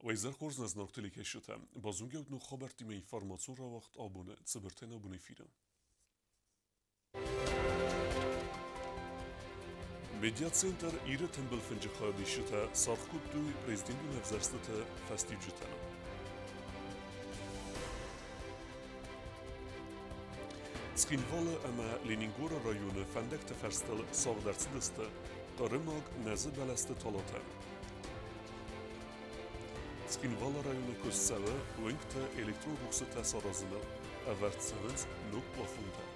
Wejzer Horzna z Nortylike Schutte, Bazungeut no Robert ima information rawacht abone, Ziberten abone fire. Mediacenter ire tembel finge khadi Schutte, Sarkut du Präsident Universität Festijutana. Skinvalle ama Leningora rayonu Fendekte Ferstel Savdertsidiste, Qarımag Nazı Beleste Talata. Skinvalle rayonu Kussava, Winkte elektron ruhsata sarazını, Avertsevens Nuk Plafunda.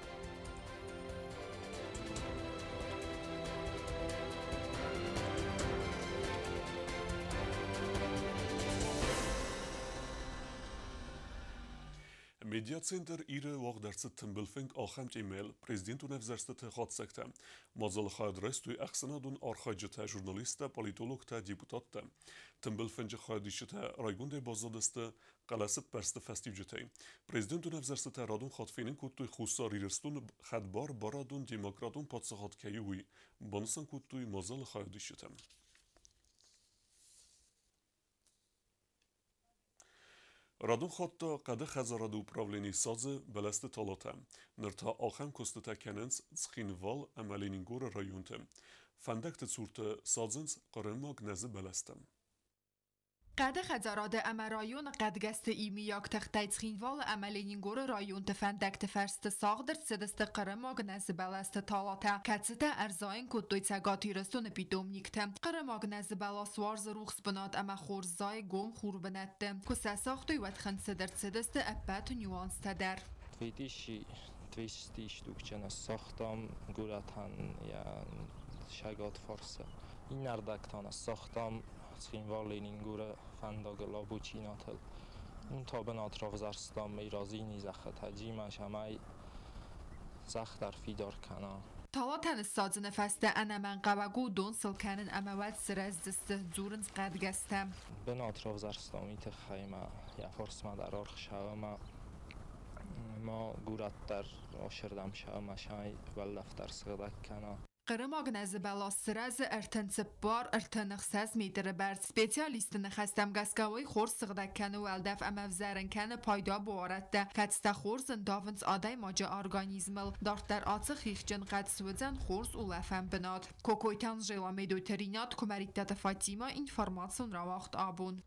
Mediacenter ire wagderse tembelfink achemt email Prezident Universitete Hatsekte, mazal khadrestu axsanadun arkhajete jurnaliste, politologte, deputatte, tembelfinge khadishete raygunde bazadeste, qalasib berste festivjete. Prezident Universitete radun khatfinin kutuy khusar irstun khadbar baradun demokratun patsahat kayui, bansan kutuy mazal khadishete. Radun Khatta qade khazarad upravleni sazı beleste talata. Nırta axem kostata kenens Skinval amaleningor rayonte. Fendekte surte sazens qaremag neze belestem. قد خزاراد اما رایون قد گست ایمی یک تختای تخینوال عملینگور رایون تفندکت فرست ساغدر سدست قرماغ نز بلست تالاتا کتسته ارزاین کد دوی تگاتی رستون بیدوم نیکته قرماغ نز بلاس وارز روخس بناد اما خورزای گوم خور بنده کسا ساختوی وطخن سدر سدست ابت نیوانس تدر دویستی شتوکچن ساختم گورتن یا شگات فارسه این نردکتان ساختم سخینوار لینینگور فنداگ لابوچیناتل اون تابن اطراف زرستان میرازینی زخه تجیمن شمای زخ در فیدار کنا تالاتن ساز نفسته انا من قبگو دون سلکنن اموات سرز دست زورنز قد گستم بن اطراف زرستان میت خیمه یا فارس ما در آرخ شوه ما گورت در آشردم شوه مشای ولدفتر سغدک کنا قرماغ نز بلاس سرز ارتنسب بار ارتنخساز میدره بر سپیسیالیستن خستم گسگاوی خورس سغدکن و الدف امفزرنکن پایدا بوارد ده کتسته خورزن داونز آدای ماجه ارگانیزمل دارت در آتس خیخجن قد سوزن خورس و لفن بناد کوکویتان جیلا میدو ترینات کمریکتت فاتیما اینفرماسیون رواخت آبون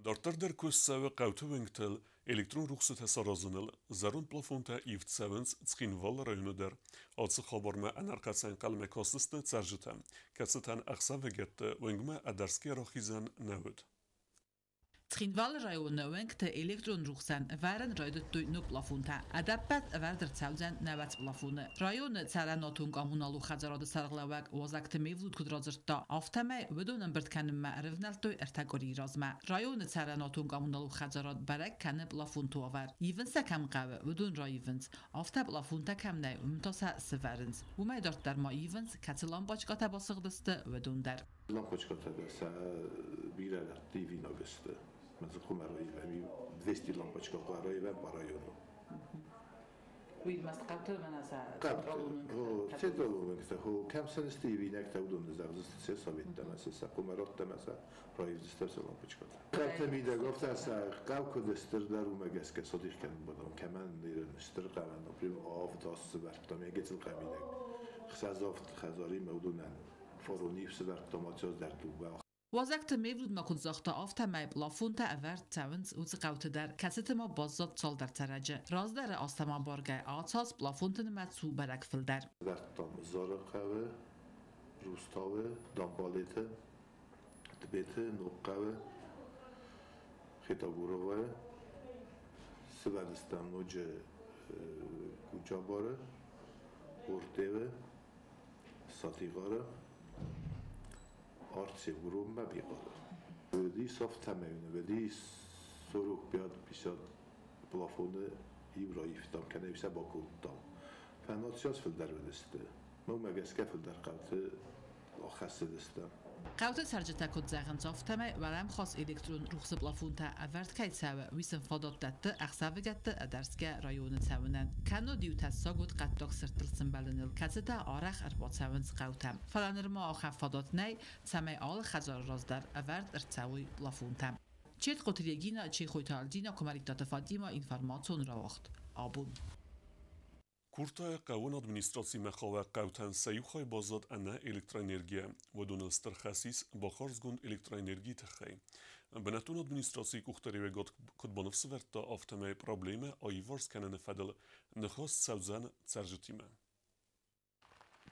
Darter der Kussave Qautewingtel elektron ruxsata sarazınıl zarun plafonta ift sevens Skinval rayonu der atsı xabarma anarqatsan qalme kostiste tsarjita katsatan aqsa vegette wengma adarski raxizan navud Skinval rayonu wengte elektron ruxsan waren raydet doy nu plafonta adappat varder tsalzan navat plafone rayonu tsaranotun kommunalu xazarod sarglavak wazakte mevlud kudrazırta aftame vedonun birtkanim ma'rivnaltoy ertagori razma rayonu tsaranotun kommunalu xazarod barak kanı plafontu var evensa kam qave vedon rayevens afta plafonta kamnay umtosa severens umay dartlar ma evens katsilan başqata basıqdıstı vedon der Lampočkata sa birala divino geste. Mezi kumaroi vemi 200 lampočka klaroi vem parajonu. Uydmaz qatı manasa Centralunun geste ho kamsan stivinek ta udun zavzist sovet demese sa kumarot demese rayevzistem sa lampočkata. Kartemide gofta sa qavkodester darume geske sodiqken badam kaman nirnster qavan prim av das vertam getil qamide. Xazoft khazari mawdunan فورونیف سبر توماتیاز در دوبه وازکت میورد مکن زخته آفته می بلافونتا اورد تاونز اوز قوت در کست ما بازداد سال در ترجه راز در آستما بارگای آتاس بلافونتن مدسو برک فل در تام زار قوه روستاوه دامبالیته دبیته نوقوه خیتابوروه سبردستم نوجه کوچا باره ورتیوه ساتیغاره آرتسی گروه مبیقاره ودی صاف تمامینه ودی سروک بیاد بیشتر پلافونه ایبرایی فتام کنه بیشتر با کودتام فناتسیاس فل در ودسته من مگسکه فل در قلت خسته دستم قوت سرجتا کد زغن صافتمه ورم خاص الکترون رخص بلافونتا اورد کیت سوه ویسن فادات دت اخساوه گت ادرسگه رایون سوونن کنو دیو تساگود قطاق سرتل سنبلنل کتتا آرخ ارباط سوونز قوتم فلانر ما آخر فادات نی سمه آل خزار رازدر اورد ارتساوی بلافونتا چیت قطریگینا چی خویتالدینا کماریکتات فادیما اینفرماتون را وقت آبون Kurta قوان ادمنستراسی مخاوه قوتن سیوخای بازاد انه الکترانرژی و دونستر خصیص با خارزگوند الکترانرژی تخی. بناتون ادمنستراسی کختری و گد کدبانفس ورتا آفتمه پرابلم آیوارس کنن فدل نخواست سوزن سرجتیمه.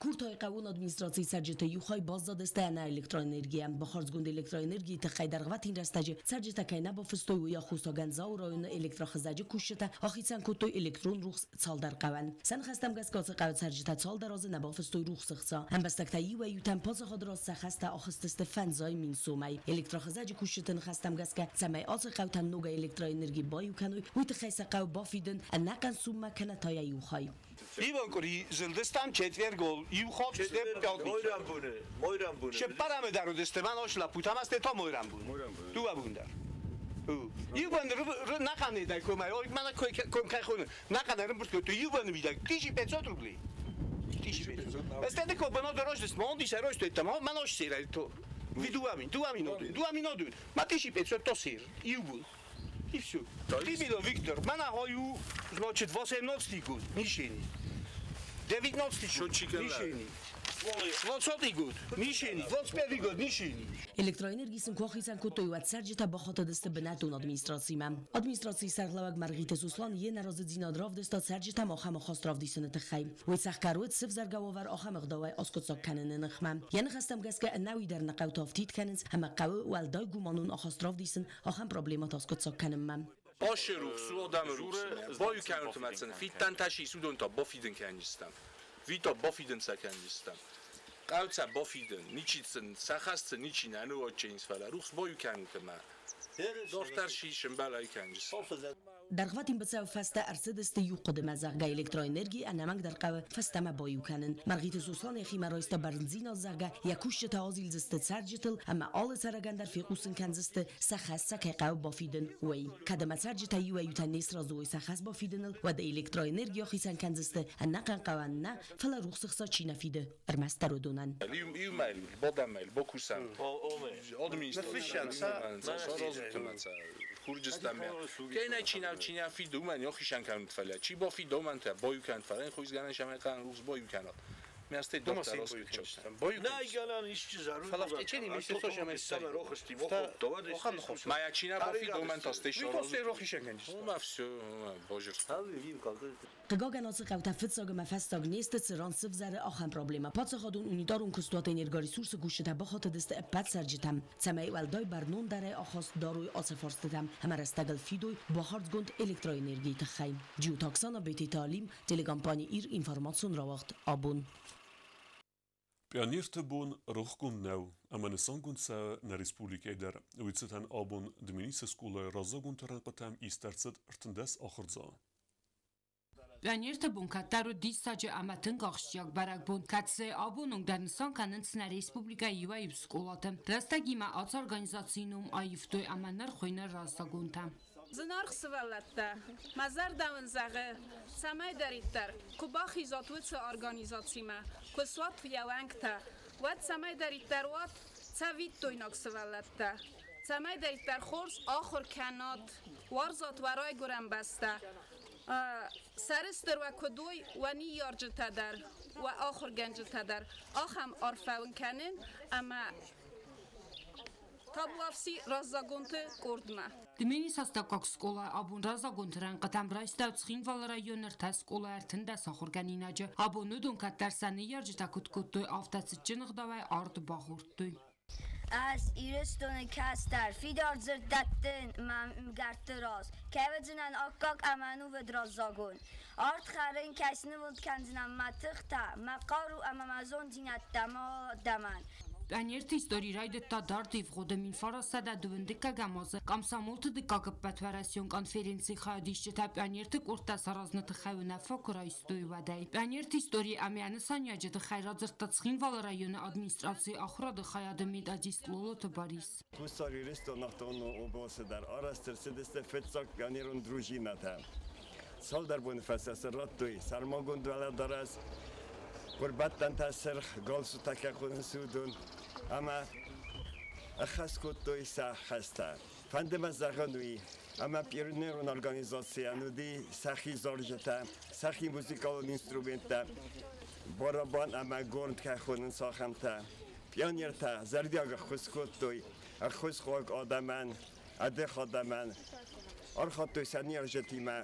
Kurtay qawun administratsiya sarjeta yuxay bazdad stana elektroenergiya bakharzgund elektroenergiya txay dargvatin rastaji sarjeta kayna ba fustoy و یا خوستاگنزا و رایون الکترخزاجی کوشته آخیتن کتوی الکترون روخ سالدر قوان سن خستم گس کاس قوت سرجتا سالدر از نبا فستوی روخ سخسا هم بستکتایی و یوتن پاس خود را سخسته آخستست فنزای من سومی الکترخزاجی کوشتن خستم گس که سمی آز قوتن نوگا الکتروانرژی بایو کنوی و تخیس قو بافیدن نکن سوم کنه تای یوخای Ivan Kuri zildistam четвер гол. Юхоб сте пятнича. Мойрам буне. Ще параме дару десте ман ошла путам асте то мойрам буне. Дуа бундар. Юван накане дай комай. Ой мана ком кай хон. Наканарым бурт то Юван вида 1500 рублей. 1500. Эстеде ко бано дорождес мон дише росте тамам ман ош сирай то. Видуамин, дуамин одун. Ма 1500 то сир. Юван. И все. Либидо Виктор, мана хаю, значит, 18 год, мишени. 19 счетчика мишени. 20 год, мишени. 25 год, мишени. Elektroenergijsën kohizën kutojuat sargjeta bëhata dëste bënatun administracime. Administraci sarglavak Margitës Uslan jenë razëdzina dravdës të sargjeta moha më khas dravdisën të khaj. Ujtë karuet sëf zargawovar oha më gdawaj oskotsak kanën në khmam. Jenë khastam gaske nawi dar në qautaftit kanëns, hama qawe u aldaj gumanun oha dravdisën oha problemat oskotsak kanën mam. Aşırı su adamı boyu kanıtmasın. Fitten taşı sudun ta bofidin kendistem. Vita bofidin sakendistem. Qalsa bofidin, niçin saxastı niçin anı o çeyns falan. Ruhs boyu kanıtma. Doktor şişim balay kendisi. Dargvatin بتساو فستا ارسدست يوقد مزغا الكتروانرژي انمنگ در قو فستما بایو کنن مرغیت سوسان اخی مرایستا برنزینا زغا یکوش تازیل زست سرجتل اما آل سرگن در فیقوسن کنزست سخص سکه قو بافیدن وی کدم سرجتا یو یوتنیس رازوی سخص بافیدن و د الکتروانرژي خیسن کنزست نقن قواننا فلا روخصا چی نفیده ارمستر دونن یو مایل بودمل بوکوسن ادمنستراسیون Kurdistan ya. Kena Çin fi duman yok işen kan falan. Çi bo fi duman ta boyu kan falan. Xoiz ganan şamay kan Rus boyu kanat. Miaste doktor hospital. Boyu. Ne ganan işçi zarur. Falan çeni mi se soşamay sa. Maya Çin bo fi duman ta station. To se roh işen kan. Ma все, bojur. Qgagan az qawta fitsag ma fastag neste tsiran sif zare axan problema. Patsa khadun unidarun kustuat energi resursu gushta baxat dest pat sarjitam. Samay walday barnon dare axas daruy asfarstedam. Hamarastagal fidoy bahardsgund elektroenergi txay. Geotaxana beti talim telekompani ir information rawagt abun. Pioniertë bun rrugkund nau, amanesangund sa na Respublika der. Uitsetan abun dminise skole razagund të rënpëtam i startset rtëndes akhërza. Pioniertë bun kataru disajë amatën qaqshjak barak bun katse abunung dar nësan kanën na Respublika juva i skolatëm. Rastagima aç organizasyonum ayıftoy amanlar khoyna razagundam. Zınar xsıvallatta, mazar davın zağı, samay darittar, kuba xizatwıtsı organizasyma, kusvat vyawankta, vat samay darittar vat, savit toynak xsıvallatta. Samay darittar khors akhir kanat, warzat varay guram basta. Sarıstır ve kudoy ve ni yarcıtadar ve akhir gencıtadar. Aham arfavın kanın ama Tablafsi razzagunte kordma. Dmeni sastakak skola abun razzagunteran qatam raistauts xinval rayonner ta skola ertinde saxurganinacı. Abonudun kattersani yarjita kutkuttoy aftasıçınıqdavay ardı baxurttoy. از ایرستون کستر فیدار زردتن گرتراز که وزنن آکاک امانو و درازاگون آرد خرین کسنی ود کنزنن متختا مقارو امامازون دینت دما دمن Պյաներթի իստորիրայ դտա դարդիվ ղոդեմին ֆարասադա դվնդիկա գամոզը կամ սամոլթը դիկա կպատվարասյոն կոնֆերենցի խայադիշ ջտա պյաներթը կորտաս առազնըթը խայունա ֆոկրայ ստույ վադայ։ Պյաներթի իստորի ամյանը սանյա ջտը խայրաձրտացխին վալարայոնը ադմինիստրացի ախրադը խայադմիտ ադիստ լոլոթը բարիս։ Հուսարիրիստո նախտոնո օբոսը դար արաստրսը դստե ֆեցակ պյաներուն դրուժինատա։ Սալդար բոնիֆասիասը ռատտույ, սարմագուն դվալադարաս, Kurbattan tasir gol su takakun sudun ama akhas kutuysa hasta. Fandema zaganui ama pionerun organizasyonu di sahi zorjeta, sahi muzikalun instrumenta, baraban ama gornt kakhunun sahamta. Pionerta zardiaga khuskutuy, akhus khog adaman, ade khadaman. Arkhatuy sanir jetima.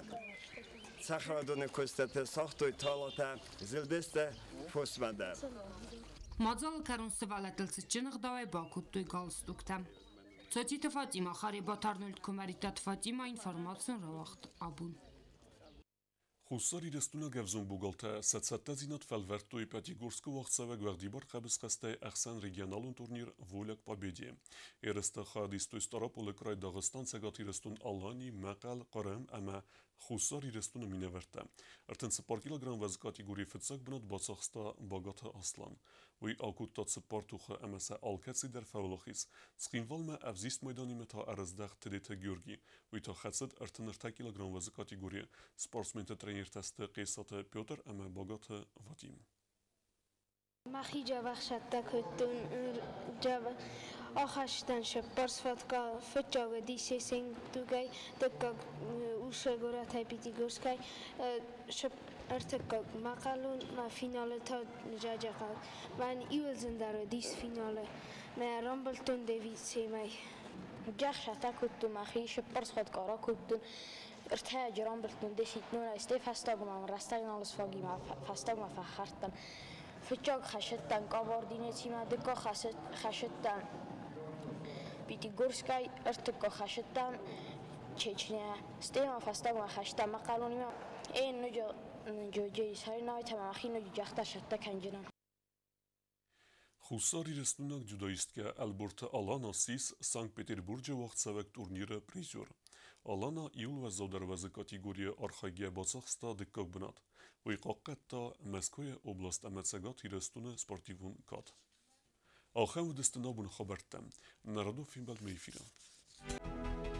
Սախրադոնը կոստատը սախտոյ թալատը զիլդեստը ֆոսմադը Մadzալը կարուն սվալատլցը ճնղ դավայ բակուտույ գալստուկտա Ծոծիտը Ֆատիմա խարի բաթարնոլդ կոմարիտատ Ֆատիմա ինվորմացիոն ռավախտ աբուն Խուսար իրեստունը գևզուն բուգալթը սացատազինատ ֆալվերտույ պյատիգուրսկու վաղցավեկ վեղդիբոր խաբսխաստայ ախսան ռեգիոնալուն տուրնիր վոլակ պաբեդի Երստը խադիստույ ստարապոլը կրայ Դաղստան ցեգատ իրեստուն Ալանի, Մaqal, Qarem, ամա Խուսար իրեստունը մինևերտը Արդեն սպար կիլոգրամ վեզ կատիգուրի ֆծակ բնոտ բացախստա բագաթը ասլան Ուի ակուտտատ սպարտուխը ամասա ալքացի դեր ֆավլոխիս Սխինվալմը ավզիստ մայդանի մետա արզդաղ թդեթը գյուրգի Ուի թա խացդ արդեն 2 կիլոգրամ վեզ կատիգուրի սպորտսմենտը Երթաստը Qeysatı Pyotr ama Bogatı Vadim. Maxi javaqshatda kutun java axashdan shapars fatka fetjaga disesing tugay dekka ushagora typiti gorskay shap artekka maqalun ma finale ta jajaqa man iwelzendara dis finale ma Rambleton David semay jaxshata kutun maxi shapars fatkara kutun ارتاج رامبلتون دشيت نونا استيف هستاغما راستاغنا لسفاغيما فاستاغما فخرتن فجاق خشتن قاباردينيتيما دكا خشتن بيتيغورسكاي ارتكا خشتن چچنيا استيما فاستاغما خشتن مقالونيما این نجو جيس هاي ناوي تمام اخي نجو جاختا شتا کنجنن Խուսար իրեստունակ ջուդոիստկա Ալբորտը Ալանա Սիս Սանկտ Պետերբուրգը վաղցավեկ տուրնիրը պրիզյոր Ալանա իուլվա զոդարվազը կատիգորիա արխագիա բացախստա դկկակ բնատ Ուի qaqqatта Moskva oblast ամեցագատ իրեստունը սպորտիվուն կատ Ախեմ ու դստնաբուն խաբարտեմ Նարադով ֆիմբալ մեյֆիրը